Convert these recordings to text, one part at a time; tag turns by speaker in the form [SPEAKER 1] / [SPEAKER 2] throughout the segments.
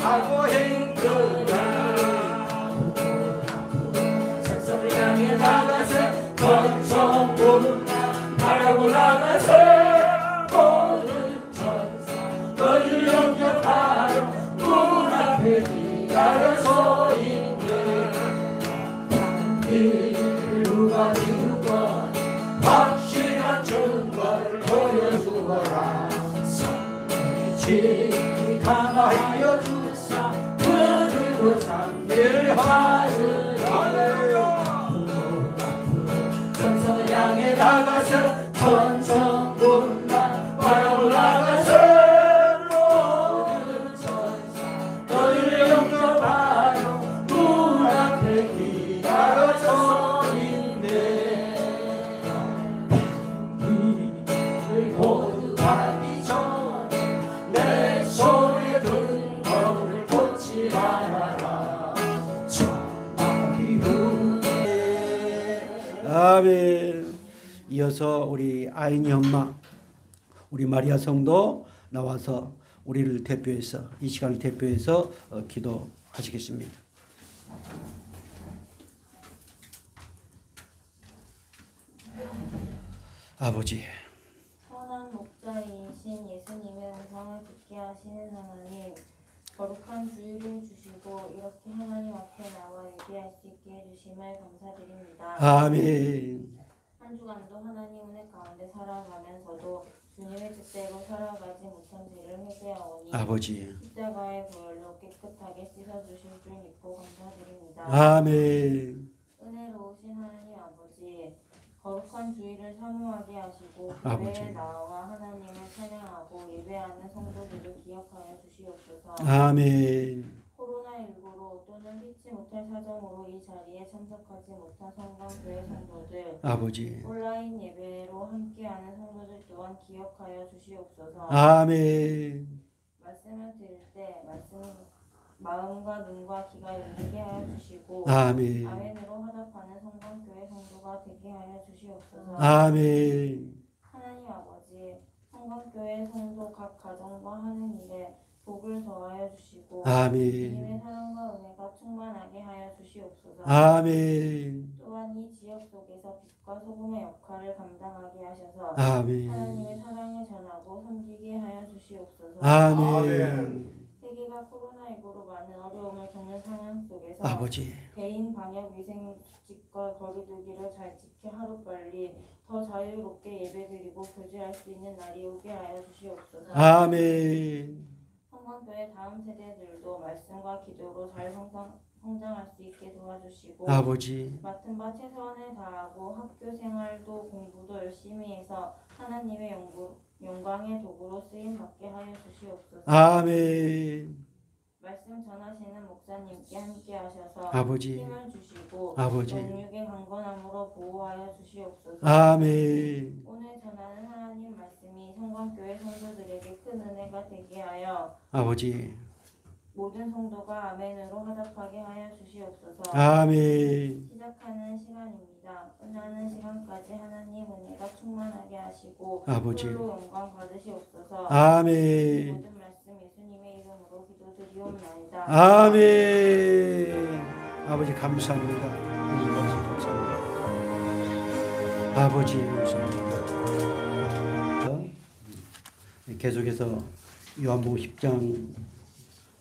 [SPEAKER 1] 하고 행동하 천사를 향해 나가세 천성문 바라고 나가세 모든 천사 너희를 영접하여 문 앞에 기다려 서 있네 누가 누가 확실한 증거를 보여주어라 성령이 강하여 주사 그들도 참여하으라 천성을 향해 나가서 천성문만 바라보 나가서 모든 천사 너희를 영접하여 문 앞에 기다려 서 있네 이들 모두 가기 전에 내 손에 든 거울을 꽂지 말아라 전하기 후에
[SPEAKER 2] 아멘. 이어서 우리 아이니 엄마, 우리 마리아 성도 나와서 우리를 대표해서 이 시간을 대표해서 기도하시겠습니다. 아버지,
[SPEAKER 3] 선한 목자이신 예수님의 음성을 듣게 하시는 하나님, 거룩한 주일을 주시고 이렇게 하나님 앞에 나와 예배할 수 있게 해주심을 감사드립니다.
[SPEAKER 2] 아멘.
[SPEAKER 3] 한 주간도 하나님 은혜 가운데 살아가면서도 주님의 뜻대로 살아가지 못한 죄를 회개하오니
[SPEAKER 2] 아버지,
[SPEAKER 3] 십자가의 보혈로 깨끗하게 씻어주실 줄 믿고 감사드립니다.
[SPEAKER 2] 아멘.
[SPEAKER 3] 은혜로우신 하나님 아버지, 거룩한 주일을 사모하게 하시고
[SPEAKER 2] 아버지.
[SPEAKER 3] 교회에 나와 하나님을 찬양하고 예배하는 성도들을 기억하여 주시옵소서.
[SPEAKER 2] 아멘.
[SPEAKER 3] 코로나19로 또는 피치 못할 사정으로 이 자리에 참석하지 못한 성강교회 성도들,
[SPEAKER 2] 아버지,
[SPEAKER 3] 온라인 예배로 함께하는 성도들 또한 기억하여 주시옵소서.
[SPEAKER 2] 아멘.
[SPEAKER 3] 말씀을 들을 때 마음과 눈과 귀가 열리게 하여 주시고
[SPEAKER 2] 아멘.
[SPEAKER 3] 아멘으로 화답하는 성강교회 성도가 되게 하여 주시옵소서.
[SPEAKER 2] 아멘.
[SPEAKER 3] 하나님 아버지, 성강교회 성도 각 가정과 하는 일에 복을 더하여 주시고
[SPEAKER 2] 아멘.
[SPEAKER 3] 주님의 사랑과 은혜가 충만하게 하여 주시옵소서.
[SPEAKER 2] 아멘.
[SPEAKER 3] 또한 이 지역 속에서 빛과 소금의 역할을 감당하게 하셔서
[SPEAKER 2] 아멘.
[SPEAKER 3] 하나님의 사랑을 전하고 섬기게 하여 주시옵소서.
[SPEAKER 2] 아멘.
[SPEAKER 3] 세계가 코로나19로 많은 어려움을 겪는 상황 속에서
[SPEAKER 2] 아버지,
[SPEAKER 3] 개인 방역 위생 수칙과 거리두기를 잘 지켜 하루빨리 더 자유롭게 예배드리고 교제할 수 있는 날이 오게 하여 주시옵소서.
[SPEAKER 2] 아멘.
[SPEAKER 3] 성광교회 다음 세대들도 말씀과 기도로 잘 성장할 수 있게 도와주시고
[SPEAKER 2] 아버지,
[SPEAKER 3] 맡은 바 최선을 다하고 학교 생활도 공부도 열심히 해서 하나님의 영광의 도구로 쓰임 받게 하여 주시옵소서.
[SPEAKER 2] 아멘.
[SPEAKER 3] 말씀 전하시는 목사님께 함께 하셔서
[SPEAKER 2] 아버지,
[SPEAKER 3] 힘을 주시고
[SPEAKER 2] 아버지,
[SPEAKER 3] 영육의 강건함으로 보호하여 주시옵소서.
[SPEAKER 2] 아멘.
[SPEAKER 3] 오늘 전하는 하나님 말씀이 성광교회 성도들에게 큰 은혜가 되게 하여
[SPEAKER 2] 아버지,
[SPEAKER 3] 모든 성도가 아멘으로 화답하게 하여 주시옵소서.
[SPEAKER 2] 아멘.
[SPEAKER 3] 시작하는 시간입니다. 끝나는 시간까지 하나님 은혜가 충만하게 하시고
[SPEAKER 2] 아버지,
[SPEAKER 3] 홀로 영광 받으시옵소서.
[SPEAKER 2] 아멘.
[SPEAKER 3] 모든 말씀 예수님의 이름으로 기도드리옵나이다.
[SPEAKER 2] 아멘. 아버지 감사합니다. 감사합니다. 아버지 감사합니다. 계속해서 요한복음 10장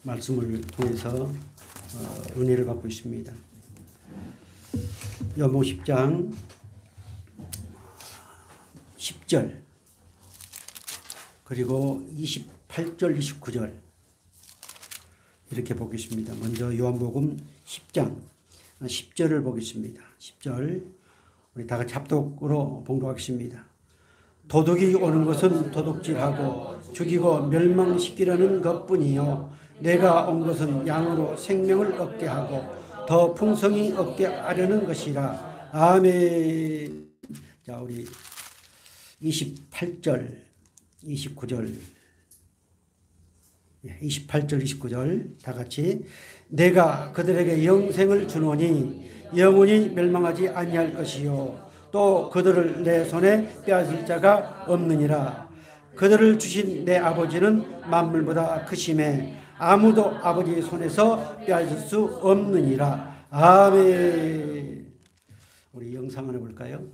[SPEAKER 2] 말씀을 통해서 은혜를 받고 있습니다. 요한복음 10장 10절 그리고 28절 29절 이렇게 보겠습니다. 먼저 요한복음 10장 10절을 보겠습니다. 10절 우리 다 같이 합독으로 봉독하겠습니다. 도둑이 오는 것은 도둑질하고 죽이고 멸망시키려는 것뿐이요 내가 온 것은 양으로 생명을 얻게 하고 더 풍성히 얻게 하려는 것이라. 아멘. 자, 우리 28절 29절 28절 29절 다 같이 내가 그들에게 영생을 주노니 영원히 멸망하지 아니할 것이요 또 그들을 내 손에 빼앗을 자가 없느니라. 그들을 주신 내 아버지는 만물보다 크심에 아무도 아버지의 손에서 빼앗을 수 없느니라. 아멘. 우리 영상 하나 볼까요?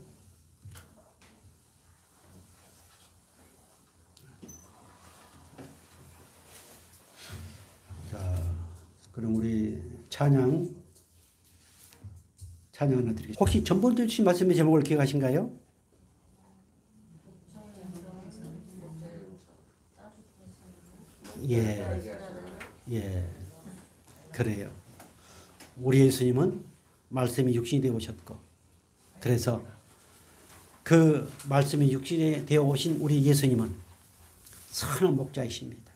[SPEAKER 2] 자, 그럼 우리 찬양 하나 드리겠습니다. 혹시 전번 주신 말씀의 제목을 기억하신가요? 예, 그래요. 우리 예수님은 말씀이 육신이 되어 오셨고, 그래서 그 말씀이 육신이 되어 오신 우리 예수님은 선한 목자이십니다.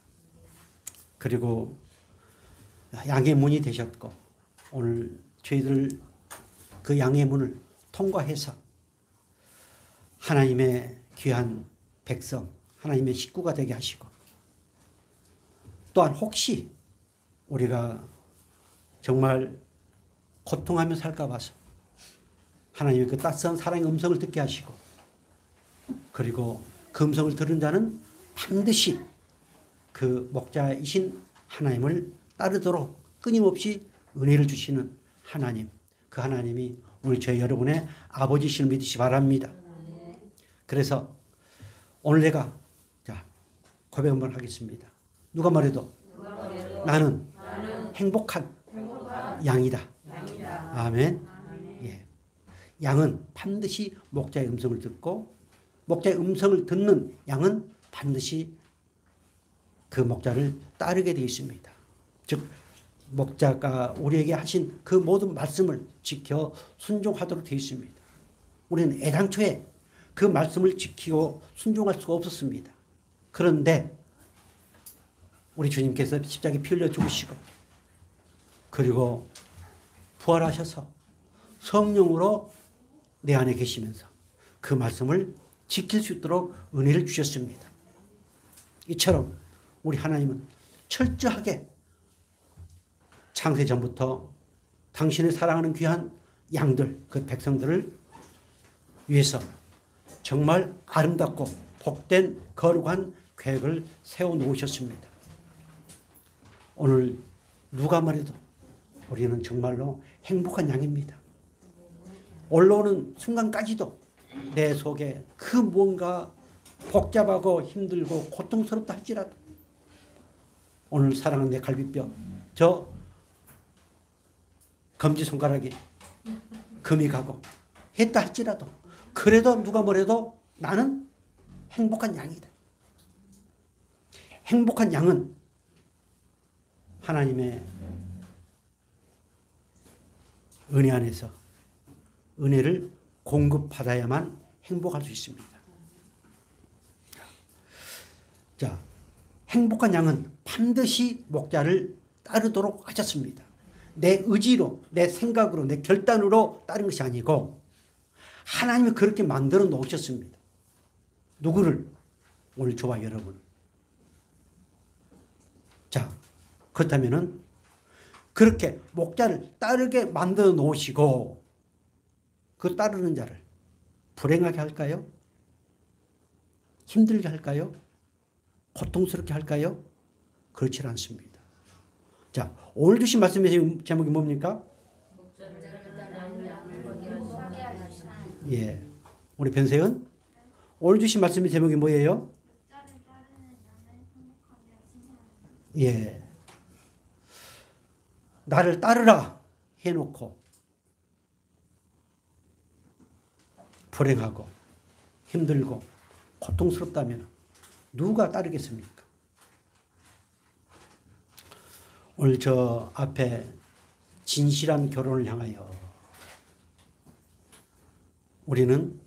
[SPEAKER 2] 그리고 양의 문이 되셨고, 오늘 저희들 그 양의 문을 통과해서 하나님의 귀한 백성, 하나님의 식구가 되게 하시고, 또한 혹시 우리가 정말 고통하며 살까 봐서 하나님의 그 따스한 사랑의 음성을 듣게 하시고, 그리고 그 음성을 들은 자는 반드시 그 목자이신 하나님을 따르도록 끊임없이 은혜를 주시는 하나님, 그 하나님이 오늘 저희 여러분의 아버지이심을 믿으시 바랍니다. 그래서 오늘 내가 고백 한번 하겠습니다. 누가 말해도 나는 행복한 양이다. 아멘. 예. 양은 반드시 목자의 음성을 듣고, 목자의 음성을 듣는 양은 반드시 그 목자를 따르게 되어 있습니다. 즉 목자가 우리에게 하신 그 모든 말씀을 지켜 순종하도록 되어 있습니다. 우리는 애당초에 그 말씀을 지키고 순종할 수가 없었습니다. 그런데 우리 주님께서 십자가에 피 흘려 죽으시고, 그리고 부활하셔서 성령으로 내 안에 계시면서 그 말씀을 지킬 수 있도록 은혜를 주셨습니다. 이처럼 우리 하나님은 철저하게 창세 전부터 당신의 사랑하는 귀한 양들, 그 백성들을 위해서 정말 아름답고 복된 거룩한 계획을 세워놓으셨습니다. 오늘 누가 말해도 우리는 정말로 행복한 양입니다. 올라오는 순간까지도 내 속에 그 무언가 복잡하고 힘들고 고통스럽다 할지라도, 오늘 사랑하는 내 갈비뼈, 저 검지손가락에 금이 가고 했다 할지라도, 그래도 누가 뭐래도 나는 행복한 양이다. 행복한 양은 하나님의 은혜 안에서 은혜를 공급받아야만 행복할 수 있습니다. 자, 행복한 양은 반드시 목자를 따르도록 하셨습니다. 내 의지로, 내 생각으로, 내 결단으로 따른 것이 아니고 하나님이 그렇게 만들어 놓으셨습니다. 누구를? 오늘 저와 여러분. 자, 그렇다면은 그렇게 목자를 따르게 만들어 놓으시고 그 따르는 자를 불행하게 할까요? 힘들게 할까요? 고통스럽게 할까요? 그렇지 않습니다. 자, 오늘 주신 말씀의 제목이 뭡니까? 예, 우리 변세은 오늘 주신 말씀의 제목이 뭐예요? 예, 나를 따르라 해놓고 불행하고 힘들고 고통스럽다면 누가 따르겠습니까? 오늘 저 앞에 진실한 결혼을 향하여 우리는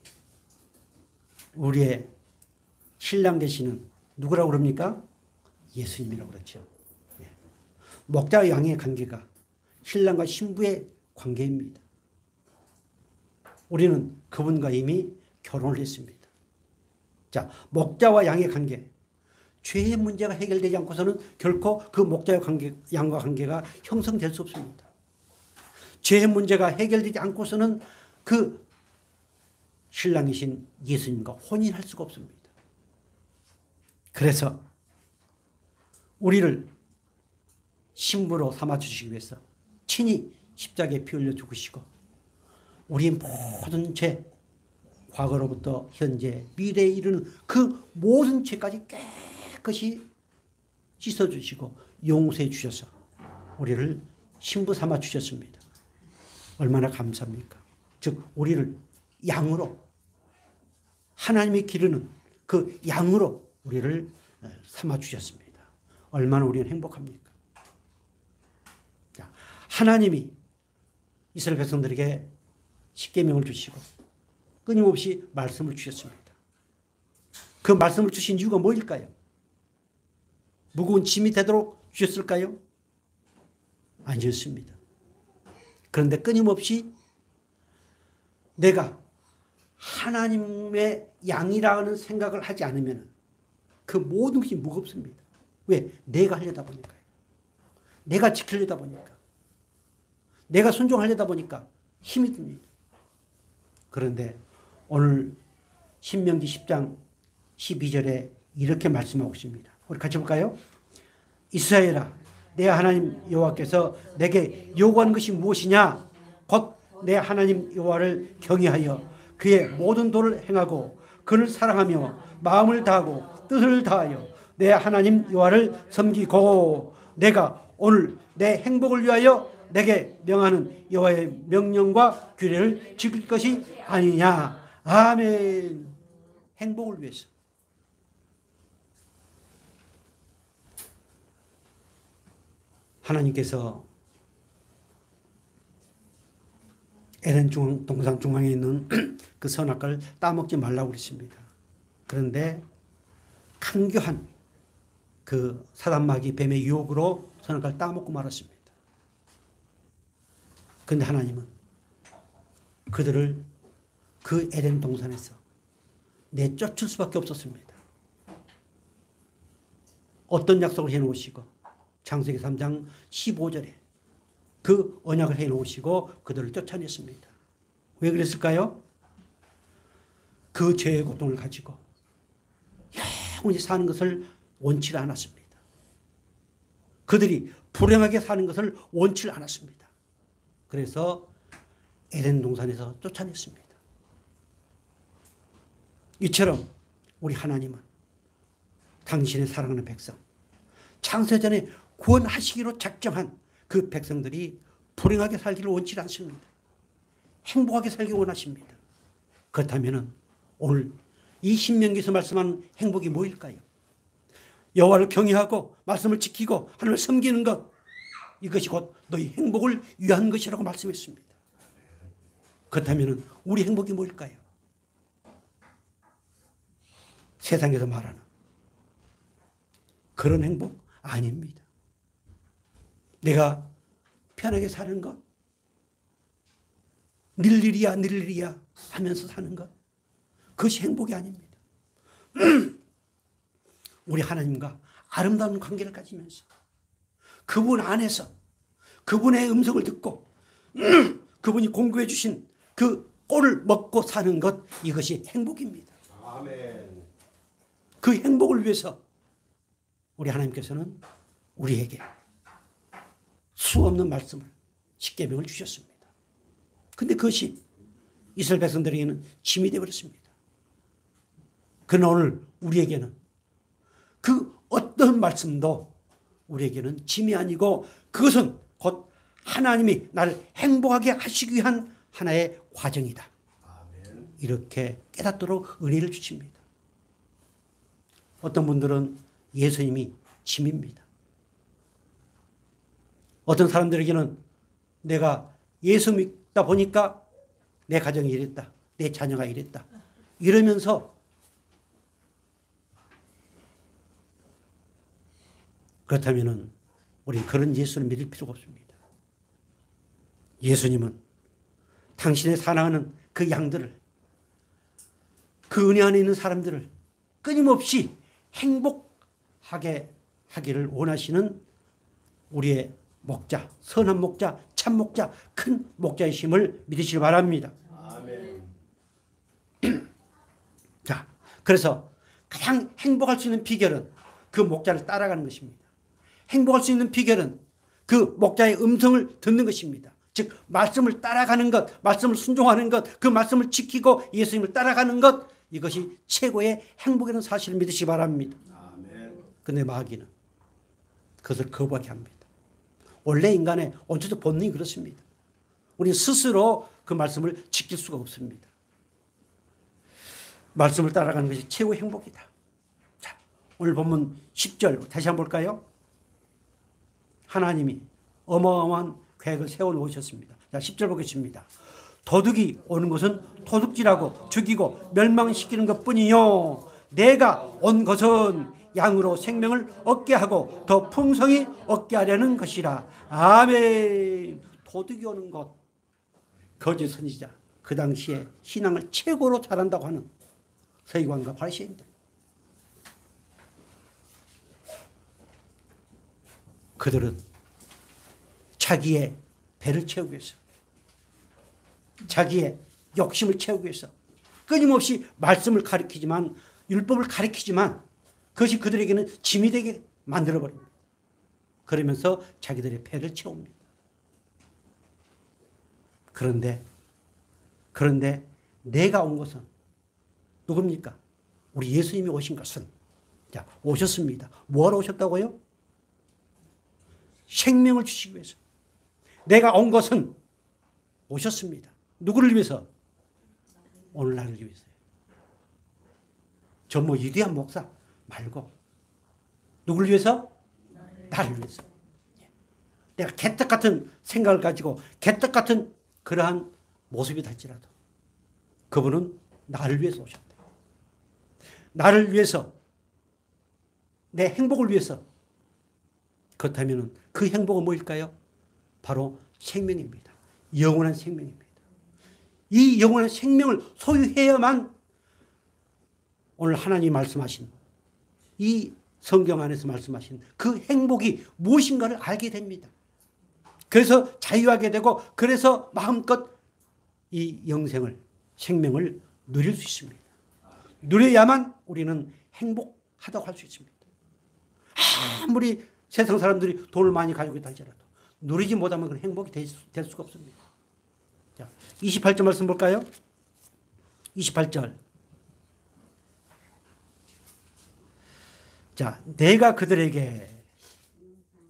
[SPEAKER 2] 우리의 신랑 되시는 누구라고 그럽니까? 예수님이라고 그렇죠. 예. 목자와 양의 관계가 신랑과 신부의 관계입니다. 우리는 그분과 이미 결혼을 했습니다. 자, 목자와 양의 관계, 죄의 문제가 해결되지 않고서는 결코 그 목자와 양과 관계가 형성될 수 없습니다. 죄의 문제가 해결되지 않고서는 그 신랑이신 예수님과 혼인할 수가 없습니다. 그래서 우리를 신부로 삼아주시기 위해서 친히 십자가에 피 흘려 죽으시고 우리의 모든 죄, 과거로부터 현재, 미래에 이르는 그 모든 죄까지 깨끗이 씻어주시고 용서해 주셔서 우리를 신부 삼아 주셨습니다. 얼마나 감사합니까? 즉 우리를 양으로, 하나님이 기르는 그 양으로 우리를 삼아 주셨습니다. 얼마나 우리는 행복합니까? 하나님이 이스라엘 백성들에게 십계명을 주시고 끊임없이 말씀을 주셨습니다. 그 말씀을 주신 이유가 뭐일까요? 무거운 짐이 되도록 주셨을까요? 아니었습니다. 그런데 끊임없이 내가 하나님의 양이라는 생각을 하지 않으면 그 모든 것이 무겁습니다. 왜? 내가 하려다 보니까요. 내가 지키려다 보니까. 내가 순종하려다 보니까 힘이 듭니다. 그런데 오늘 신명기 10장 12절에 이렇게 말씀하고 있습니다. 우리 같이 볼까요? 이스라엘아, 내 하나님 여호와께서 내게 요구하는 것이 무엇이냐? 곧 내 하나님 여호와를 경외하여 그의 모든 도를 행하고 그를 사랑하며 마음을 다하고 뜻을 다하여 내 하나님 여호와를 섬기고 내가 오늘 내 행복을 위하여 내게 명하는 여호와의 명령과 규례를 지킬 것이 아니냐. 아멘. 행복을 위해서. 하나님께서 에덴 동산 중앙에 있는 그 선악과를 따먹지 말라고 그랬습니다. 그런데 강교한 그 사단마귀 뱀의 유혹으로 선악과를 따먹고 말았습니다. 그런데 하나님은 그들을 그 에덴 동산에서 내쫓을 수밖에 없었습니다. 어떤 약속을 해놓으시고 창세기 3장 15절에 그 언약을 해놓으시고 그들을 쫓아냈습니다. 왜 그랬을까요? 그 죄의 고통을 가지고 영원히 사는 것을 원치 않았습니다. 그들이 불행하게 사는 것을 원치 않았습니다. 그래서 에덴 동산에서 쫓아냈습니다. 이처럼 우리 하나님은 당신의 사랑하는 백성, 창세전에 구원하시기로 작정한 그 백성들이 불행하게 살기를 원치 않습니다. 행복하게 살기 원하십니다. 그렇다면 오늘 이 신명기에서 말씀하는 행복이 뭐일까요? 여호와를 경외하고 말씀을 지키고 하나님을 섬기는 것, 이것이 곧 너희 행복을 위한 것이라고 말씀했습니다. 그렇다면 우리 행복이 뭘까요? 세상에서 말하는 그런 행복 아닙니다. 내가 편하게 사는 것, 닐일이야 닐일이야 하면서 사는 것, 그것이 행복이 아닙니다. 우리 하나님과 아름다운 관계를 가지면서 그분 안에서 그분의 음성을 듣고 그분이 공급해 주신 그 꼴을 먹고 사는 것, 이것이 행복입니다.
[SPEAKER 1] 아멘.
[SPEAKER 2] 그 행복을 위해서 우리 하나님께서는 우리에게 수없는 말씀을, 십계명을 주셨습니다. 그런데 그것이 이스라엘 백성들에게는 짐이 되어버렸습니다. 그러나 오늘 우리에게는 그 어떤 말씀도 우리에게는 짐이 아니고 그것은 곧 하나님이 나를 행복하게 하시기 위한 하나의 과정이다.
[SPEAKER 1] 아멘.
[SPEAKER 2] 이렇게 깨닫도록 은혜를 주십니다. 어떤 분들은 예수님이 짐입니다. 어떤 사람들에게는 내가 예수 믿다 보니까 내 가정이 이랬다, 내 자녀가 이랬다, 이러면서 그렇다면 우리 그런 예수를 믿을 필요가 없습니다. 예수님은 당신의 사랑하는 그 양들을, 그 은혜 안에 있는 사람들을 끊임없이 행복하게 하기를 원하시는 우리의 목자, 선한 목자, 참 목자, 큰 목자이심을 믿으시기 바랍니다.
[SPEAKER 1] 아멘.
[SPEAKER 2] 자, 그래서 가장 행복할 수 있는 비결은 그 목자를 따라가는 것입니다. 행복할 수 있는 비결은 그 목자의 음성을 듣는 것입니다. 즉 말씀을 따라가는 것, 말씀을 순종하는 것, 그 말씀을 지키고 예수님을 따라가는 것, 이것이 최고의 행복이라는 사실을 믿으시기 바랍니다. 그런데 마귀는 그것을 거부하게 합니다. 원래 인간의 원초적 본능이 그렇습니다. 우리는 스스로 그 말씀을 지킬 수가 없습니다. 말씀을 따라가는 것이 최고의 행복이다. 자, 오늘 본문 10절 다시 한번 볼까요? 하나님이 어마어마한 계획을 세워놓으셨습니다. 자, 10절 보겠습니다. 도둑이 오는 것은 도둑질하고 죽이고 멸망시키는 것뿐이요 내가 온 것은 양으로 생명을 얻게 하고 더 풍성히 얻게 하려는 것이라. 아멘. 도둑이 오는 것, 거짓 선지자, 그 당시에 신앙을 최고로 잘한다고 하는 서기관과 바리새인들, 그들은 자기의 배를 채우기 위해서, 자기의 욕심을 채우기 위해서 끊임없이 말씀을 가리키지만, 율법을 가리키지만 그것이 그들에게는 짐이 되게 만들어버립니다. 그러면서 자기들의 배를 채웁니다. 그런데 내가 온 것은 누굽니까? 우리 예수님이 오신 것은, 자, 오셨습니다. 뭐하러 오셨다고요? 생명을 주시기 위해서. 내가 온 것은 오셨습니다. 누구를 위해서? 오늘 나를 위해서요. 저 뭐 위대한 목사 말고 누구를 위해서? 나를 위해서. 내가 개떡 같은 생각을 가지고 개떡 같은 그러한 모습이 될지라도 그분은 나를 위해서 오셨다. 나를 위해서, 내 행복을 위해서. 그렇다면 그 행복은 뭐일까요? 바로 생명입니다. 영원한 생명입니다. 이 영원한 생명을 소유해야만 오늘 하나님이 말씀하신, 이 성경 안에서 말씀하신 그 행복이 무엇인가를 알게 됩니다. 그래서 자유하게 되고, 그래서 마음껏 이 영생을, 생명을 누릴 수 있습니다. 누려야만 우리는 행복하다고 할 수 있습니다. 아무리 세상 사람들이 돈을 많이 가지고 있다 할지라도 누리지 못하면 그건 행복이 될 수가 없습니다. 자, 28절 말씀 볼까요? 28절. 자, 내가 그들에게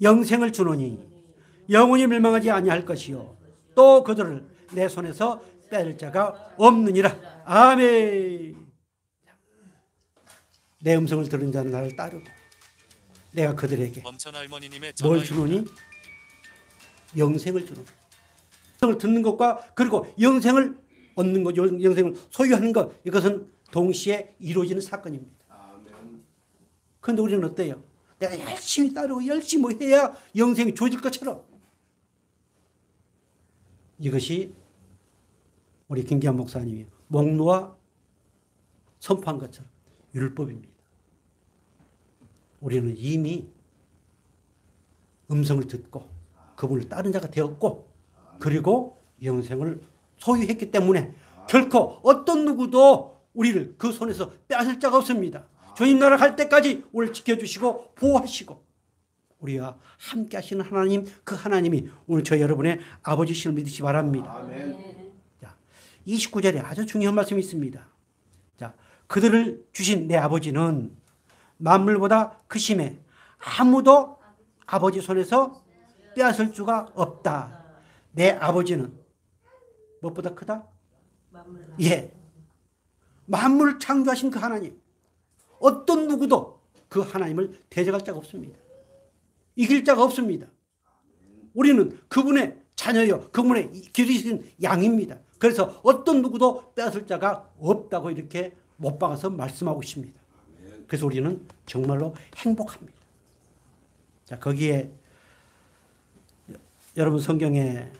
[SPEAKER 2] 영생을 주노니 영원히 멸망하지 아니할 것이요 또 그들을 내 손에서 뺄 자가 없느니라. 아멘. 내 음성을 들은 자는 나를 따르고 내가 그들에게 뭘 주노니? 영생을 주노니. 영생을 듣는 것과 그리고 영생을 얻는 것, 영생을 소유하는 것, 이것은 동시에 이루어지는 사건입니다. 그런데 우리는 어때요? 내가 열심히 따르고 열심히 해야 영생이 주어질 것처럼. 이것이 우리 김기환 목사님이 목놓아 선포한 것처럼 율법입니다. 우리는 이미 음성을 듣고 그분을 따른 자가 되었고, 그리고 영생을 소유했기 때문에 결코 어떤 누구도 우리를 그 손에서 빼앗을 자가 없습니다. 주님 나라 갈 때까지 우리를 지켜주시고 보호하시고 우리와 함께 하시는 하나님, 그 하나님이 오늘 저 여러분의 아버지심을 믿으시기 바랍니다.
[SPEAKER 1] 아멘.
[SPEAKER 2] 자, 29절에 아주 중요한 말씀이 있습니다. 자, 그들을 주신 내 아버지는 만물보다 크심에 아무도 아버지 손에서 빼앗을 수가 없다. 내 아버지는 무엇보다 크다? 예, 만물을 창조하신 그 하나님, 어떤 누구도 그 하나님을 대적할 자가 없습니다. 이길 자가 없습니다. 우리는 그분의 자녀요, 그분의 기르신 양입니다. 그래서 어떤 누구도 빼앗을 자가 없다고 이렇게 못 박아서 말씀하고 있습니다. 그래서 우리는 정말로 행복합니다. 자, 거기에 여러분 성경에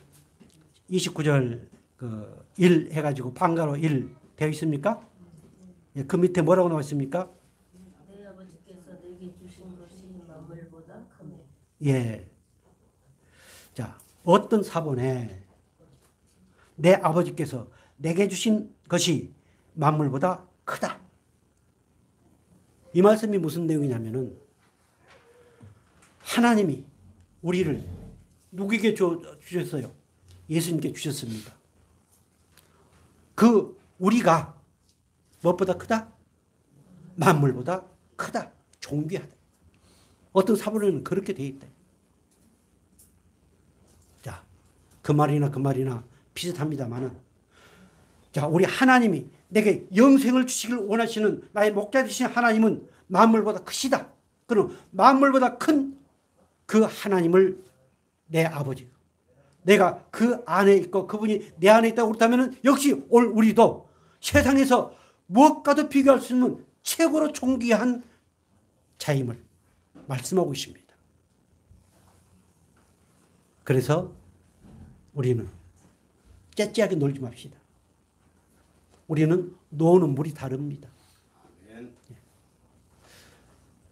[SPEAKER 2] 29절 그 1 해가지고 방가로 1 되어 있습니까? 예, 그 밑에 뭐라고 나와 있습니까?
[SPEAKER 4] 내 아버지께서 내게 주신 것이 만물보다 크네.
[SPEAKER 2] 예. 자, 어떤 사본에 내 아버지께서 내게 주신 것이 만물보다 크다. 이 말씀이 무슨 내용이냐면은 하나님이 우리를 누구에게 주셨어요? 예수님께 주셨습니다. 우리가 무엇보다 크다? 만물보다 크다. 존귀하다. 어떤 사본에는 그렇게 되어 있다. 자, 그 말이나 비슷합니다만은, 자, 우리 하나님이 내게 영생을 주시길 원하시는 나의 목자 되신 하나님은 만물보다 크시다. 그럼 만물보다 큰 그 하나님을 내 아버지, 내가 그 안에 있고 그분이 내 안에 있다고 그렇다면 역시 우리도 세상에서 무엇과도 비교할 수 없는 최고로 존귀한 자임을 말씀하고 있습니다. 그래서 우리는 째째하게 놀지 맙시다. 우리는 노는 물이 다릅니다.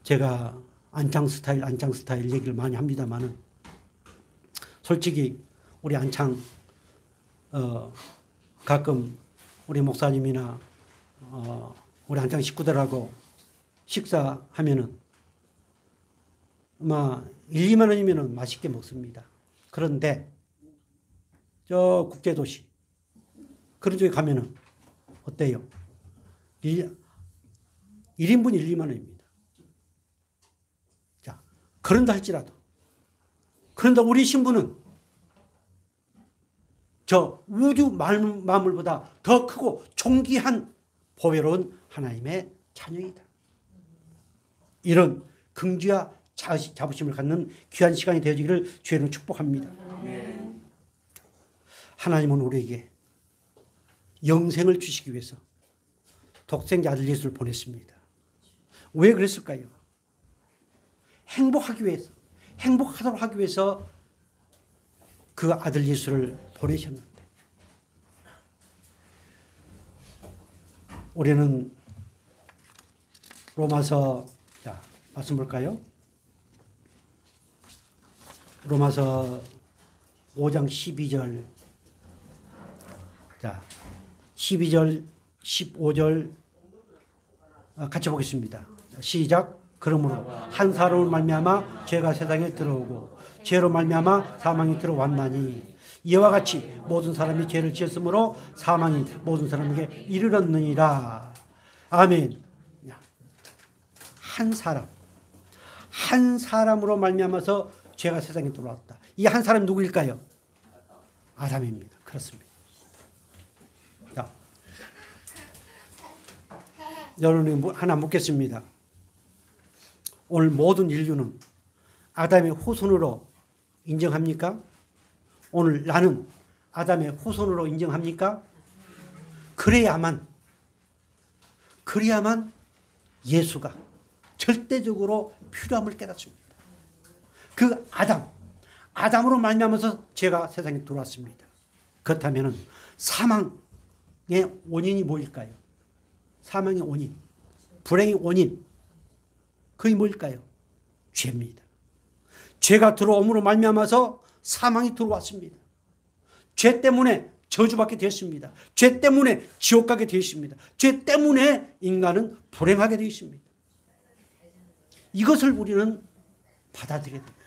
[SPEAKER 2] 제가 안창 스타일 얘기를 많이 합니다만은, 솔직히 우리 안창 가끔 우리 목사님이나 우리 안창 식구들하고 식사하면은 아마 1, 2만 원이면은 맛있게 먹습니다. 그런데 저 국제도시 그런 쪽에 가면은 어때요? 1인분 1, 2만 원입니다. 자, 그런다 할지라도, 그런다 우리 신부는 저 우주 만물보다 더 크고 존귀한 보배로운 하나님의 자녀이다. 이런 긍지와 자부심을 갖는 귀한 시간이 되어지기를 주의로 축복합니다. 하나님은 우리에게 영생을 주시기 위해서 독생자 아들 예수를 보냈습니다. 왜 그랬을까요? 행복하기 위해서, 행복하도록 하기 위해서 그 아들 예수를 보내셨는데, 우리는 로마서, 자, 말씀 볼까요? 로마서 5장 12절, 자, 12절, 15절 같이 보겠습니다. 시작. 그러므로 한 사람으로 말미암아 죄가 세상에 들어오고 죄로 말미암아 사망이 들어왔나니, 이와 같이 모든 사람이 죄를 지었으므로 사망이 모든 사람에게 이르렀느니라. 아멘. 한 사람으로 말미암아서 죄가 세상에 들어왔다. 이 한 사람이 누구일까요? 아담입니다. 그렇습니다. 자, 여러분이 하나 묻겠습니다. 오늘 모든 인류는 아담의 후손으로 인정합니까? 오늘 나는 아담의 후손으로 인정합니까? 그래야만 예수가 절대적으로 필요함을 깨닫습니다. 그 아담으로 말미암아서 죄가 세상에 들어왔습니다. 그렇다면 사망의 원인이 뭐일까요? 사망의 원인, 불행의 원인, 그게 뭘까요? 죄입니다. 죄가 들어옴으로 말미암아서 사망이 들어왔습니다. 죄 때문에 저주받게 되었습니다. 죄 때문에 지옥 가게 되었습니다. 죄 때문에 인간은 불행하게 되어 있습니다. 이것을 우리는 받아들여야 됩니다.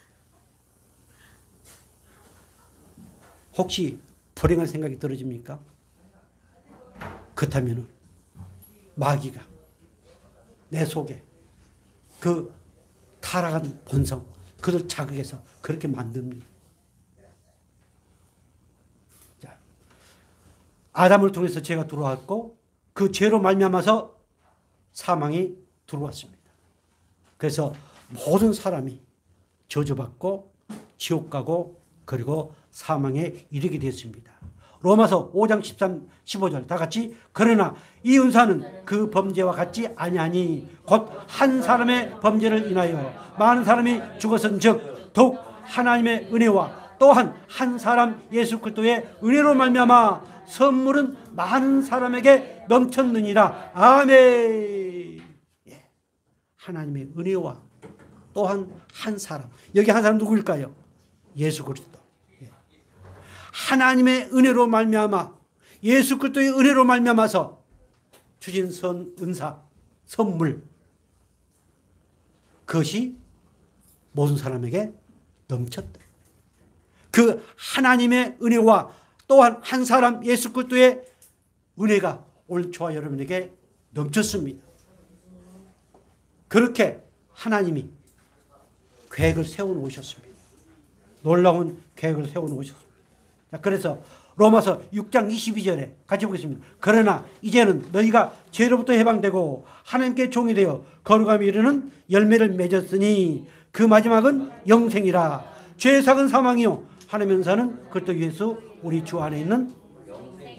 [SPEAKER 2] 혹시 불행한 생각이 떨어집니까? 그렇다면 마귀가 내 속에 그 타락한 본성, 그것을 자극해서 그렇게 만듭니다. 자, 아담을 통해서 죄가 들어왔고 그 죄로 말미암아서 사망이 들어왔습니다. 그래서 모든 사람이 저주받고 지옥 가고 그리고 사망에 이르게 되었습니다. 로마서 5장 13, 15절 다 같이, 그러나 이 은사는 그 범죄와 같지 아니하니 곧 한 사람의 범죄를 인하여 많은 사람이 죽었은즉 더욱 하나님의 은혜와 또한 한 사람 예수 그리스도의 은혜로 말미암아 선물은 많은 사람에게 넘쳤느니라. 아멘. 예. 하나님의 은혜와 또한 한 사람, 여기 한 사람 누구일까요? 예수 그리스도. 하나님의 은혜로 말미암아, 예수 그리스도의 은혜로 말미암아서 주신 은사, 선물, 그것이 모든 사람에게 넘쳤다. 그 하나님의 은혜와 또한 한 사람 예수 그리스도의 은혜가 오늘 저와 여러분에게 넘쳤습니다. 그렇게 하나님이 계획을 세워놓으셨습니다. 놀라운 계획을 세워놓으셨습니다. 그래서 로마서 6장 22절에 같이 보겠습니다. 그러나 이제는 너희가 죄로부터 해방되고 하나님께 종이 되어 거룩함에 이르는 열매를 맺었으니 그 마지막은 영생이라. 죄의 삭은 사망이요 하나님의 은사는 그리스도 예수 우리 주 안에 있는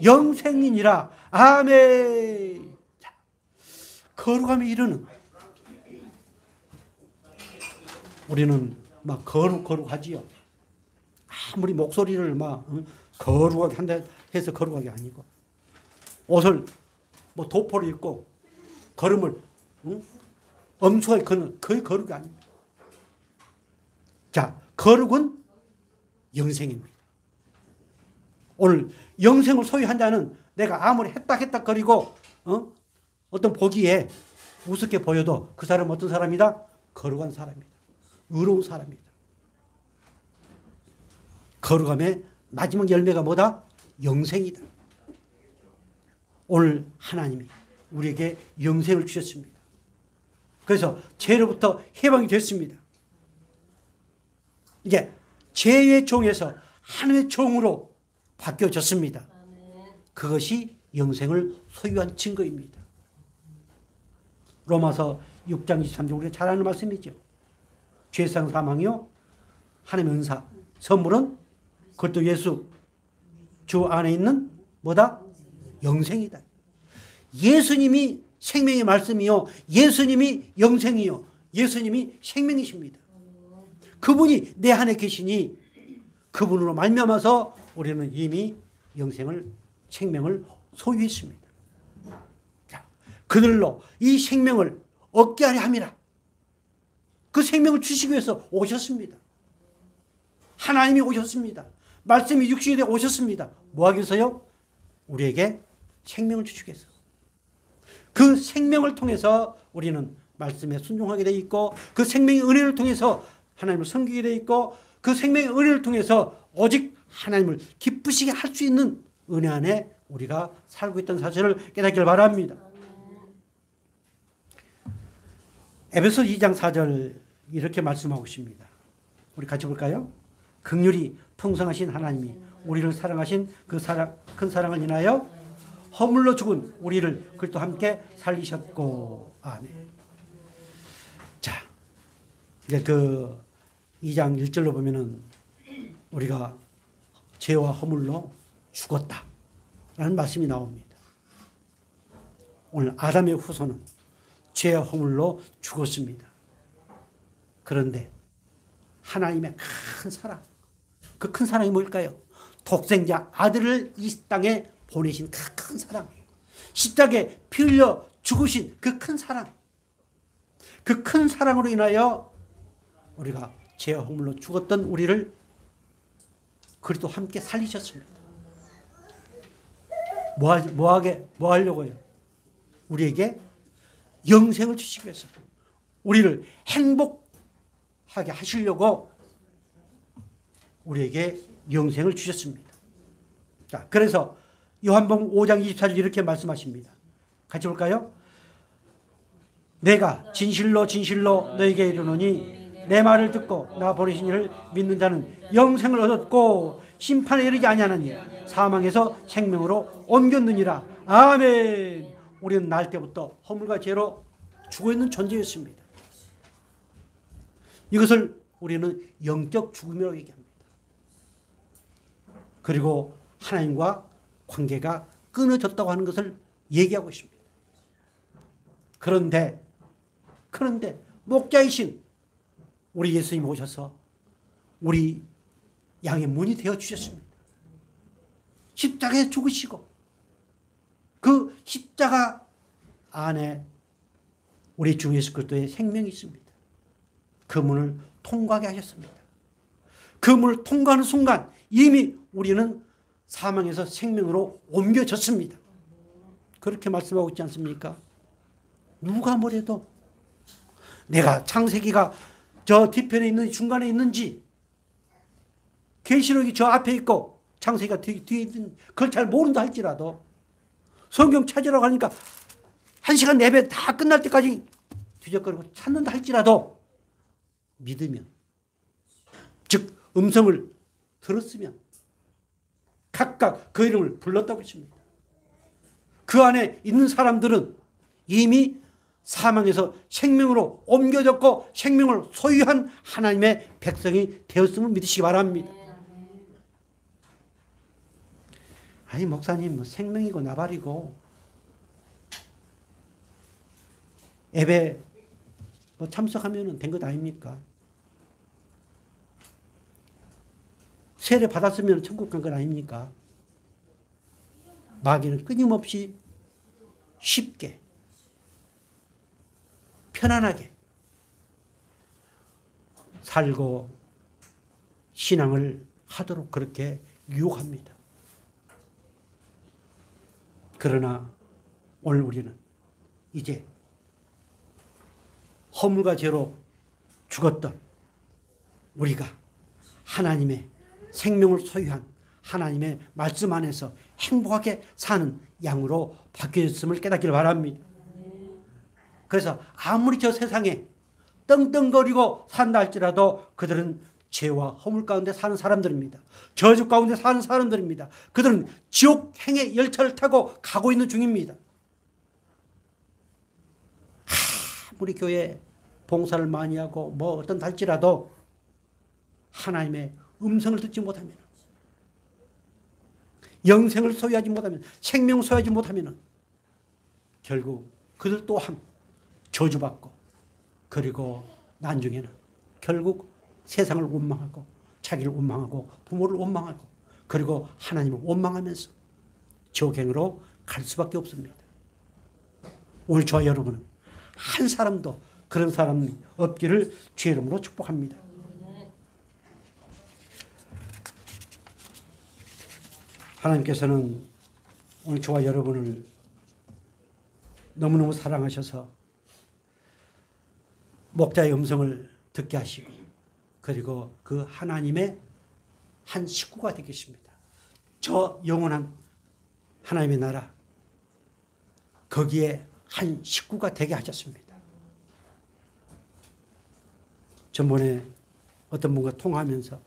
[SPEAKER 2] 영생이니라. 아멘. 자, 거룩함에 이르는, 우리는 막 거룩하지요. 아무리 목소리를 막 거룩하게 한다 해서 거룩하게 아니고, 옷을 뭐 도포를 입고 걸음을 엄숙하게 걷는 거의 거룩이 아닙니다. 자, 거룩은 영생입니다. 오늘 영생을 소유한 자는 내가 아무리 했딱거리고 어떤 보기에 우습게 보여도 그 사람은 어떤 사람이다? 거룩한 사람이다. 의로운 사람이다. 거룩함의 마지막 열매가 뭐다? 영생이다. 오늘 하나님이 우리에게 영생을 주셨습니다. 그래서 죄로부터 해방이 됐습니다. 이제 죄의 종에서 하나님의 종으로 바뀌어졌습니다. 그것이 영생을 소유한 증거입니다. 로마서 6장 23절 우리가 잘 아는 말씀이죠. 죄상 사망이요 하나님의 은사 선물은 그것도 예수 주 안에 있는 뭐다? 영생이다. 예수님이 생명의 말씀이요 예수님이 영생이요 예수님이 생명이십니다. 그분이 내 안에 계시니 그분으로 말미암아서 우리는 이미 영생을 생명을 소유했습니다. 자, 그들로 이 생명을 얻게 하려 함이라. 그 생명을 주시기 위해서 오셨습니다. 하나님이 오셨습니다. 말씀이 육신이 되어 오셨습니다. 뭐 하기 위해서요? 우리에게 생명을 주시기 위해서. 그 생명을 통해서 우리는 말씀에 순종하게 되어 있고 그 생명의 은혜를 통해서 하나님을 섬기게 되어 있고 그 생명의 은혜를 통해서 오직 하나님을 기쁘시게 할 수 있는 은혜 안에 우리가 살고 있다는 사실을 깨닫기를 바랍니다. 에베소 2장 4절 이렇게 말씀하고 있습니다. 우리 같이 볼까요? 긍휼이 풍성하신 하나님이 우리를 사랑하신 그 큰 사랑을 인하여 허물로 죽은 우리를 그리스도 함께 살리셨고. 아멘. 자, 이제 그 2장 1절로 보면은 우리가 죄와 허물로 죽었다라는 말씀이 나옵니다. 오늘 아담의 후손은 죄와 허물로 죽었습니다. 그런데 하나님의 큰 사랑, 그 큰 사랑이 뭘까요? 독생자 아들을 이 땅에 보내신 그 큰 사랑, 십자가에 피 흘려 죽으신 그 큰 사랑, 그 큰 사랑으로 인하여 우리가 죄와 허물로 죽었던 우리를 그리스도 함께 살리셨습니다. 뭐 하려고요? 우리에게 영생을 주시기 위해서 우리를 행복하게 하시려고 우리에게 영생을 주셨습니다. 자, 그래서 요한복음 5장 24절 이렇게 말씀하십니다. 같이 볼까요? 내가 진실로 진실로 너에게 이르노니 내 말을 듣고 나 보내신 이를 믿는 자는 영생을 얻었고 심판에 이르지 아니하나니 사망에서 생명으로 옮겼느니라. 아멘. 우리는 날 때부터 허물과 죄로 죽어있는 존재였습니다. 이것을 우리는 영적 죽음이라고 얘기합니다. 그리고 하나님과 관계가 끊어졌다고 하는 것을 얘기하고 있습니다. 그런데 목자이신 우리 예수님 오셔서 우리 양의 문이 되어 주셨습니다. 십자가에 죽으시고 그 십자가 안에 우리 주 예수 그리스도의 생명이 있습니다. 그 문을 통과하게 하셨습니다. 그 문을 통과하는 순간 이미 우리는 사망에서 생명으로 옮겨졌습니다. 그렇게 말씀하고 있지 않습니까? 누가 뭐래도 내가 창세기가 저 뒤편에 있는지 중간에 있는지 계시록이 저 앞에 있고 창세기가 뒤에 있는 그걸 잘 모른다 할지라도 성경 찾으라고 하니까 1시간 예배 다 끝날 때까지 뒤적거리고 찾는다 할지라도 믿으면, 즉 음성을 들었으면 각각 그 이름을 불렀다고 했습니다. 그 안에 있는 사람들은 이미 사망에서 생명으로 옮겨졌고 생명을 소유한 하나님의 백성이 되었음을 믿으시기 바랍니다. 아니 목사님 뭐 생명이고 나발이고 예배 뭐 참석하면 된 것 아닙니까? 세례 받았으면 천국 간 것 아닙니까? 마귀는 끊임없이 쉽게 편안하게 살고 신앙을 하도록 그렇게 유혹합니다. 그러나 오늘 우리는 이제 허물과 죄로 죽었던 우리가 하나님의 생명을 소유한 하나님의 말씀 안에서 행복하게 사는 양으로 바뀌었음을 깨닫기를 바랍니다. 그래서 아무리 저 세상에 떵떵거리고 산다 할지라도 그들은 죄와 허물 가운데 사는 사람들입니다. 저주 가운데 사는 사람들입니다. 그들은 지옥행의 열차를 타고 가고 있는 중입니다. 우리 교회 봉사를 많이 하고 뭐 어떤 할지라도 하나님의 음성을 듣지 못하면, 영생을 소유하지 못하면, 생명을 소유하지 못하면 결국 그들 또한 저주받고, 그리고 나중에는 결국 세상을 원망하고 자기를 원망하고 부모를 원망하고 그리고 하나님을 원망하면서 지옥행으로 갈 수밖에 없습니다. 오늘 저와 여러분은 한 사람도 그런 사람이 없기를 주의 이름으로 축복합니다. 하나님께서는 오늘 저와 여러분을 너무너무 사랑하셔서 목자의 음성을 듣게 하시고 그리고 그 하나님의 한 식구가 되겠습니다. 저 영원한 하나님의 나라 거기에 한 식구가 되게 하셨습니다. 전번에 어떤 분과 통화하면서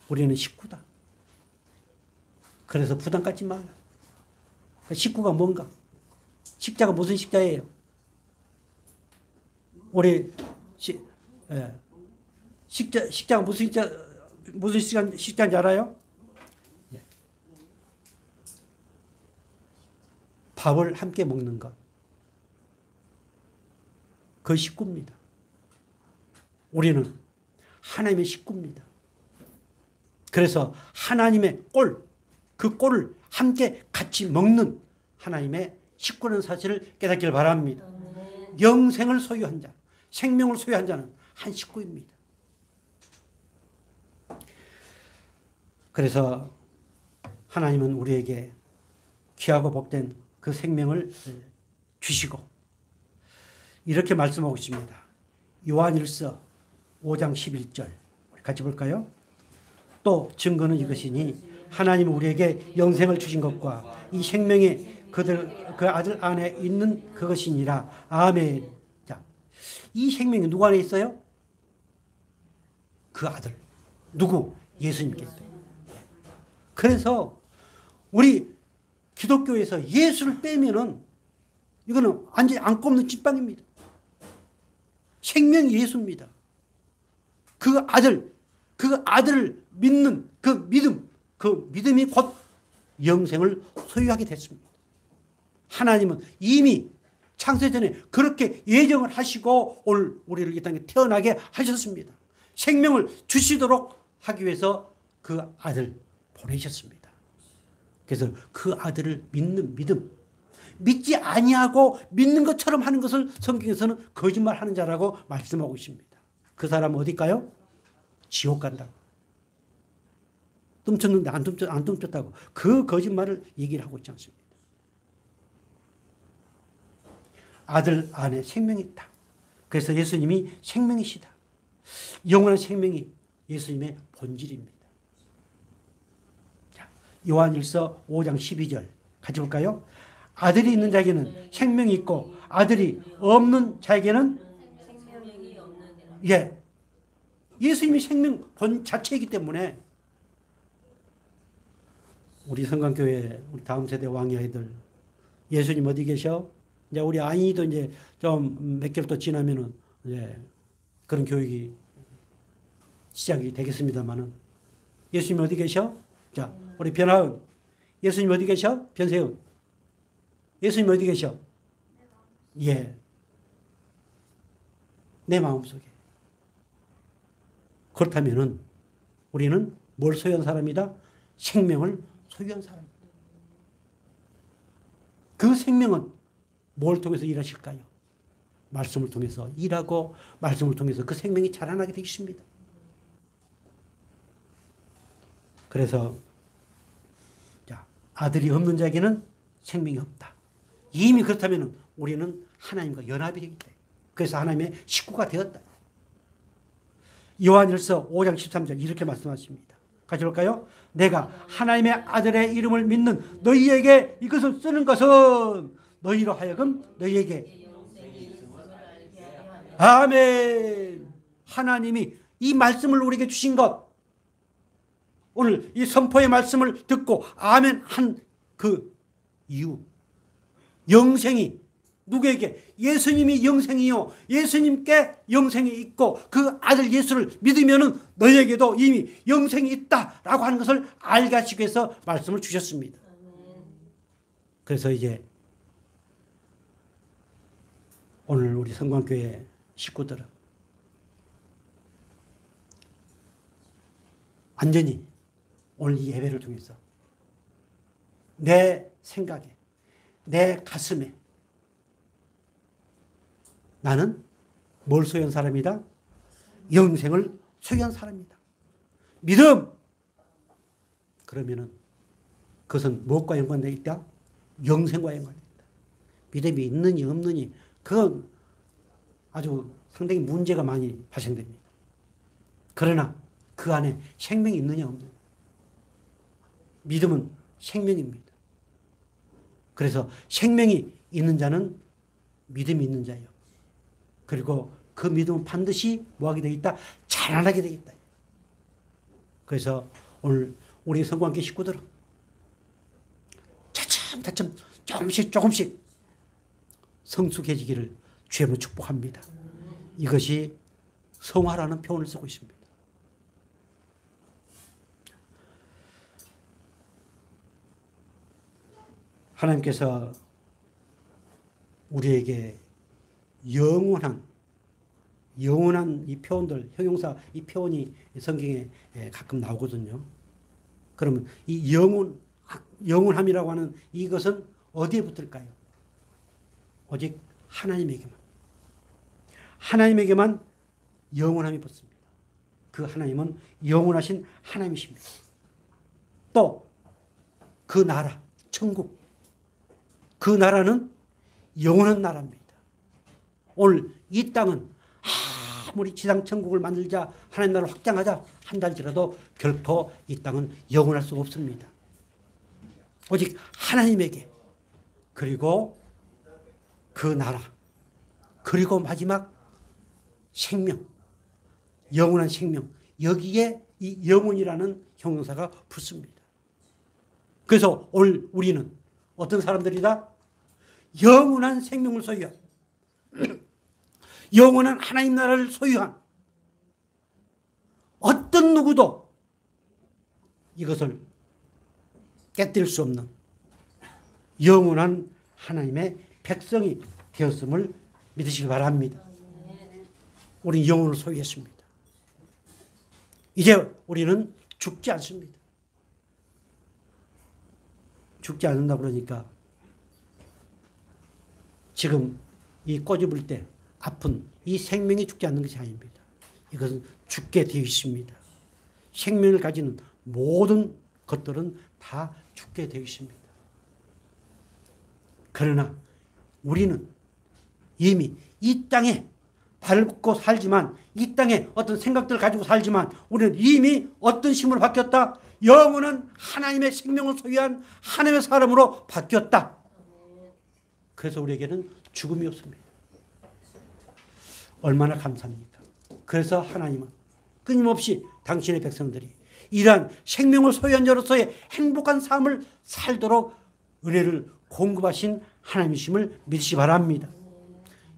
[SPEAKER 2] 우리는 식구다. 그래서 부담 갖지 말라. 식구가 뭔가? 식자가 무슨 식자예요? 우리 식자가 무슨 식자인지 알아요? 밥을 함께 먹는 것. 그 식구입니다. 우리는 하나님의 식구입니다. 그래서 하나님의 그 꼴을 함께 같이 먹는 하나님의 식구라는 사실을 깨닫기를 바랍니다. 영생을 소유한 자, 생명을 소유한 자는 한 식구입니다. 그래서 하나님은 우리에게 귀하고 복된 그 생명을 주시고 이렇게 말씀하고 있습니다. 요한일서 5장 11절 같이 볼까요? 또 증거는 이것이니 하나님은 우리에게 영생을 주신 것과 이 생명이 그 아들 안에 있는 그것이니라. 아멘. 자, 이 생명이 누구 안에 있어요? 그 아들. 누구? 예수님께 있어요. 그래서 우리 기독교에서 예수를 빼면은 이거는 완전히 안 꼽는 찐빵입니다. 생명이 예수입니다. 그 아들을 믿는 그 믿음이 곧 영생을 소유하게 됐습니다. 하나님은 이미 창세전에 그렇게 예정을 하시고 오늘 우리를 이 땅에 태어나게 하셨습니다. 생명을 주시도록 하기 위해서 그 아들 보내셨습니다. 그래서 그 아들을 믿는 믿음, 믿지 아니하고 믿는 것처럼 하는 것을 성경에서는 거짓말하는 자라고 말씀하고 있습니다. 그 사람은 어딜까요? 지옥 간다고. tum쳤는데 안 tum쳤다고 그 거짓말을 얘기를 하고 있지 않습니다. 아들 안에 생명이 있다. 그래서 예수님이 생명이시다. 영원한 생명이 예수님의 본질입니다. 요한일서 5장 12절 같이 볼까요? 아들이 있는 자에게는 생명이 있고 아들이 없는 자에게는
[SPEAKER 4] 생명이 없느니라.
[SPEAKER 2] 예, 예수님이 생명 본 자체이기 때문에 우리 성강교회 우리 다음 세대 왕의 아이들 예수님 어디 계셔? 이제 우리 아이도 이제 좀 몇 개월 또 지나면은 이제 그런 교육이 시작이 되겠습니다만은 예수님 어디 계셔? 자, 우리 변하은 예수님 어디 계셔? 변세은 예수님 어디 계셔? 예, 내 마음속에. 그렇다면은 우리는 뭘 소유한 사람이다? 생명을 소유한 사람입니다. 그 생명은 뭘 통해서 일하실까요? 말씀을 통해서 일하고 말씀을 통해서 그 생명이 자라나게 되어 있습니다. 그래서 자, 아들이 없는 자에게는 생명이 없다. 이미 그렇다면 우리는 하나님과 연합이 되기 때문에 그래서 하나님의 식구가 되었다. 요한일서 5장 13절 이렇게 말씀하십니다. 같이 볼까요? 내가 하나님의 아들의 이름을 믿는 너희에게 이것을 쓰는 것은 너희로 하여금 너희에게 아멘. 하나님이 이 말씀을 우리에게 주신 것 오늘 이 선포의 말씀을 듣고 아멘 한 그 이유 영생이 누구에게? 예수님이 영생이요. 예수님께 영생이 있고 그 아들 예수를 믿으면은 너희에게도 이미 영생이 있다라고 하는 것을 알게 하시기 위해서 말씀을 주셨습니다. 그래서 이제 오늘 우리 성광교회 식구들은 완전히 오늘 이 예배를 통해서 내 생각에 내 가슴에 나는 뭘 소유한 사람이다? 영생을 소유한 사람이다. 믿음! 그러면은 그것은 무엇과 연관되어 있다? 영생과 연관되어 있다. 믿음이 있느니 없느니 그건 아주 상당히 문제가 많이 발생됩니다. 그러나 그 안에 생명이 있느냐 없느냐. 믿음은 생명입니다. 그래서 생명이 있는 자는 믿음이 있는 자예요. 그리고 그 믿음은 반드시 뭐하게 되어 있다? 자라나게 되어 있다. 그래서 오늘 우리 성광교 식구들은 차츰차츰 조금씩 성숙해지기를 주님으로 축복합니다. 이것이 성화라는 표현을 쓰고 있습니다. 하나님께서 우리에게 영원한 이 표현들, 형용사 이 표현이 성경에 가끔 나오거든요. 그러면 이 영원함이라고 하는 이것은 어디에 붙을까요? 오직 하나님에게만 영원함이 붙습니다. 그 하나님은 영원하신 하나님이십니다. 또 그 나라, 천국, 그 나라는 영원한 나라입니다. 오늘 이 땅은 아무리 지상 천국을 만들자 하나님 나라를 확장하자 한다 할지라도 결코 이 땅은 영원할 수가 없습니다. 오직 하나님에게 그리고 그 나라 그리고 마지막 생명 영원한 생명 여기에 이 영혼이라는 형용사가 붙습니다. 그래서 오늘 우리는 어떤 사람들이다? 영원한 생명을 소유한 영원한 하나님 나라를 소유한 어떤 누구도 이것을 깨뜨릴 수 없는 영원한 하나님의 백성이 되었음을 믿으시기 바랍니다. 우리는 영혼을 소유했습니다. 이제 우리는 죽지 않습니다. 죽지 않는다 그러니까 지금 이 꼬집을 때 아픈 이 생명이 죽지 않는 것이 아닙니다. 이것은 죽게 되어 있습니다. 생명을 가지는 모든 것들은 다 죽게 되어 있습니다. 그러나 우리는 이미 이 땅에 발을 굽고 살지만 이 땅에 어떤 생각들을 가지고 살지만 우리는 이미 어떤 심으로 바뀌었다? 영혼은 하나님의 생명을 소유한 하나님의 사람으로 바뀌었다. 그래서 우리에게는 죽음이 없습니다. 얼마나 감사합니까? 그래서 하나님은 끊임없이 당신의 백성들이 이러한 생명을 소유한 자로서의 행복한 삶을 살도록 은혜를 공급하신 하나님이심을 믿으시 바랍니다.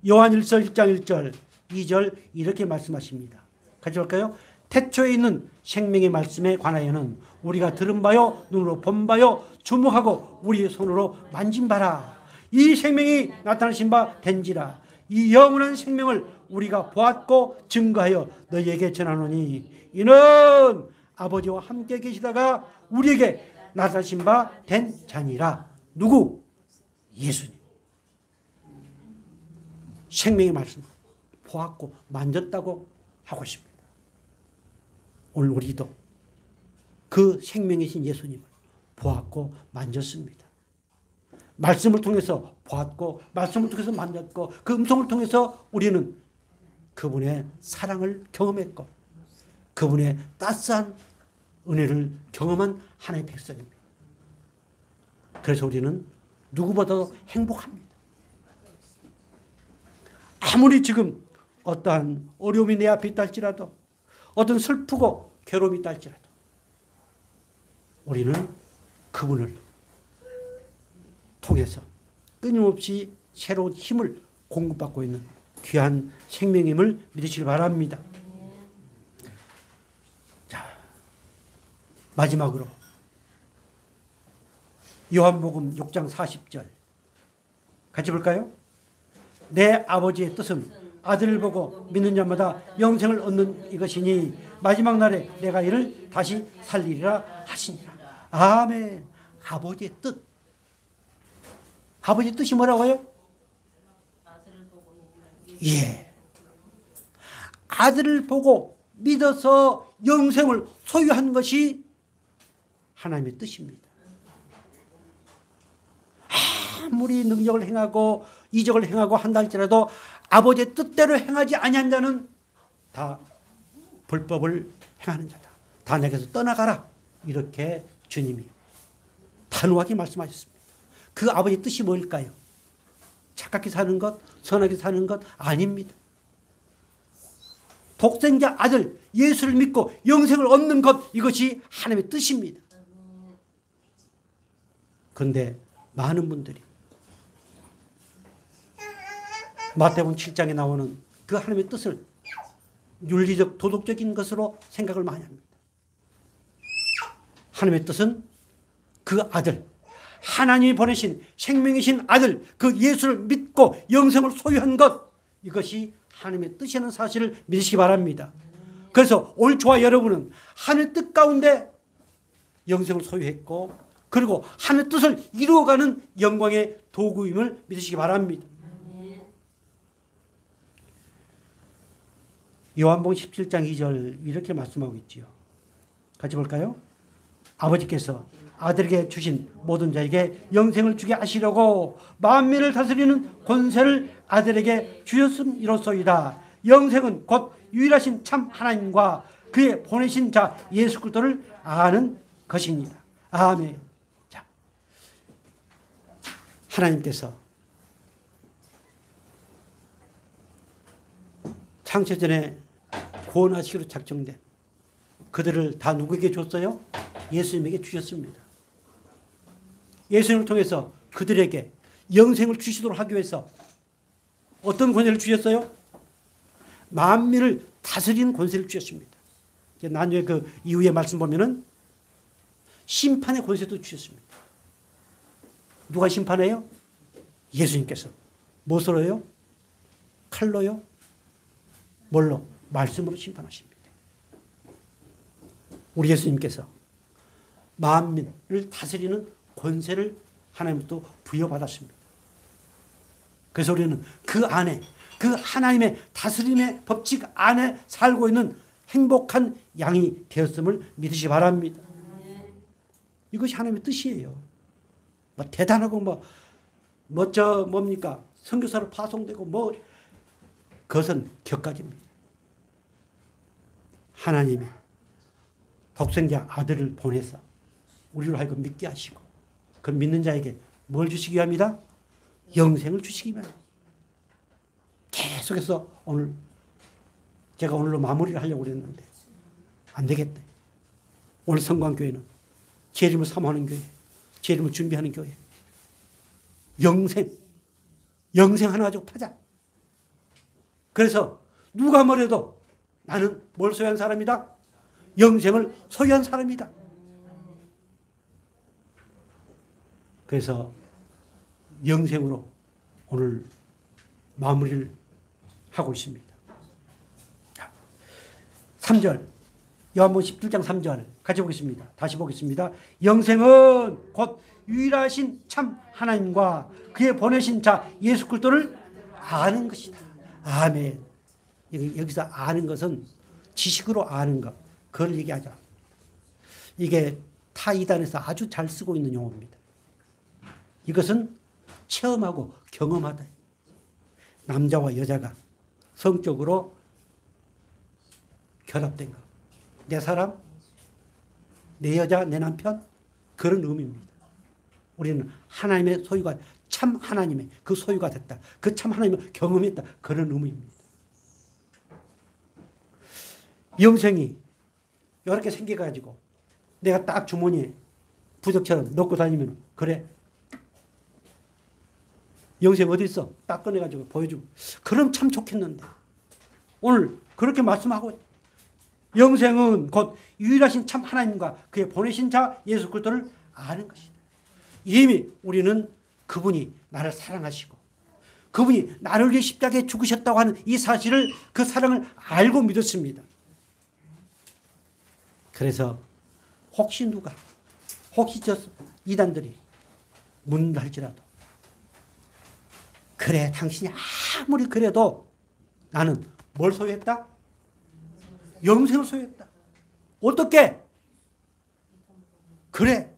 [SPEAKER 2] 요한 1서 1장 1절 2절 이렇게 말씀하십니다. 같이 볼까요? 태초에 있는 생명의 말씀에 관하여는 우리가 들은 바요 눈으로 본 바요 주목하고 우리의 손으로 만진 바라. 이 생명이 나타나신 바 된지라. 이 영원한 생명을 우리가 보았고 증거하여 너희에게 전하노니 이는 아버지와 함께 계시다가 우리에게 나타나신 바 된 자니라. 누구? 예수님. 생명의 말씀 보았고 만졌다고 하고 있습니다. 오늘 우리도 그 생명이신 예수님을 보았고 만졌습니다. 말씀을 통해서 보았고 말씀을 통해서 만졌고 그 음성을 통해서 우리는 그분의 사랑을 경험했고 그분의 따스한 은혜를 경험한 하나님의 백성입니다. 그래서 우리는 누구보다도 행복합니다. 아무리 지금 어떠한 어려움이 내 앞에 있다 할지라도 어떤 슬프고 괴로움이 있다 할지라도 우리는 그분을 통해서 끊임없이 새로운 힘을 공급받고 있는 귀한 생명임을 믿으시기 바랍니다. 자, 마지막으로 요한복음 6장 40절 같이 볼까요? 내 아버지의 뜻은 아들을 보고 믿는 자마다 영생을 얻는 이것이니 마지막 날에 내가 이를 다시 살리리라 하시니라. 아멘. 아버지의 뜻. 아버지의 뜻이 뭐라고요? 예. 아들을 보고 믿어서 영생을 소유한 것이 하나님의 뜻입니다. 아무리 능력을 행하고 이적을 행하고 한다 할지라도 아버지의 뜻대로 행하지 아니한 자는 다 불법을 행하는 자다. 다 내게서 떠나가라. 이렇게 주님이 단호하게 말씀하셨습니다. 그 아버지의 뜻이 뭘까요? 착하게 사는 것, 선하게 사는 것 아닙니다. 독생자 아들 예수를 믿고 영생을 얻는 것, 이것이 하나님의 뜻입니다. 그런데 많은 분들이 마태복음 7장에 나오는 그 하나님의 뜻을 윤리적 도덕적인 것으로 생각을 많이 합니다. 하나님의 뜻은 그 아들, 하나님이 보내신 생명이신 아들, 그 예수를 믿고 영생을 소유한 것, 이것이 하나님의 뜻이라는 사실을 믿으시기 바랍니다. 그래서 올 초와 여러분은 하나님의 뜻 가운데 영생을 소유했고 그리고 하나님의 뜻을 이루어가는 영광의 도구임을 믿으시기 바랍니다. 요한복음 17장 2절 이렇게 말씀하고 있지요. 같이 볼까요? 아버지께서 아들에게 주신 모든 자에게 영생을 주게 하시려고 만민을 다스리는 권세를 아들에게 주셨음이로소이다. 영생은 곧 유일하신 참 하나님과 그의 보내신 자 예수 그리스도를 아는 것입니다. 아멘. 자, 하나님께서 창세전에 구원하시기로 작정된 그들을 다 누구에게 줬어요? 예수님에게 주셨습니다. 예수님을 통해서 그들에게 영생을 주시도록 하기 위해서 어떤 권세를 주셨어요? 만민을 다스리는 권세를 주셨습니다. 나중에 그 이후의 말씀 보면은 심판의 권세도 주셨습니다. 누가 심판해요? 예수님께서. 무엇으로요? 칼로요? 뭘로? 말씀으로 심판하십니다. 우리 예수님께서 만민을 다스리는 권세를 하나님부터 부여받았습니다. 그래서 우리는 그 안에, 그 하나님의 다스림의 법칙 안에 살고 있는 행복한 양이 되었음을 믿으시기 바랍니다. 이것이 하나님의 뜻이에요. 뭐 대단하고 뭡니까? 선교사로 파송되고 그것은 격가지입니다. 하나님의 독생자 아들을 보내서 우리로 하여금 믿게 하시고 그 믿는 자에게 뭘 주시기 위함이다? 영생을 주시기 위함이다. 계속해서 오늘 제가 오늘로 마무리를 하려고 그랬는데 안 되겠다. 오늘 성광교회는 제 이름을 사모하는 교회, 제 이름을 준비하는 교회. 영생 하나 가지고 타자. 그래서 누가 뭐래도 나는 뭘 소유한 사람이다? 영생을 소유한 사람이다. 그래서 영생으로 오늘 마무리를 하고 있습니다. 3절, 요한복음 17장 3절 같이 보겠습니다. 다시 보겠습니다. 영생은 곧 유일하신 참 하나님과 그의 보내신 자 예수 그리스도를 아는 것이다. 아멘. 여기서 아는 것은 지식으로 아는 것, 그걸 얘기하자. 이게 타 이단에서 아주 잘 쓰고 있는 용어입니다. 이것은 체험하고 경험하다. 남자와 여자가 성적으로 결합된 것. 내 사람, 내 여자, 내 남편, 그런 의미입니다. 우리는 하나님의 소유가, 참 하나님의 그 소유가 됐다. 그 참 하나님을 경험했다. 그런 의미입니다. 영생이 이렇게 생겨가지고 내가 딱 주머니에 부적처럼 넣고 다니면 그래. 영생 어디 있어? 딱 꺼내가지고 보여주고. 그럼 참 좋겠는데. 오늘 그렇게 말씀하고 영생은 곧 유일하신 참 하나님과 그의 보내신 자 예수 그리스도를 아는 것이다. 이미 우리는 그분이 나를 사랑하시고 그분이 나를 위해 십자가에 죽으셨다고 하는 이 사실을, 그 사랑을 알고 믿었습니다. 그래서 혹시 저 이단들이 묻는다 할지라도 그래, 당신이 아무리 그래도 나는 뭘 소유했다? 영생을 소유했다. 어떻게? 그래,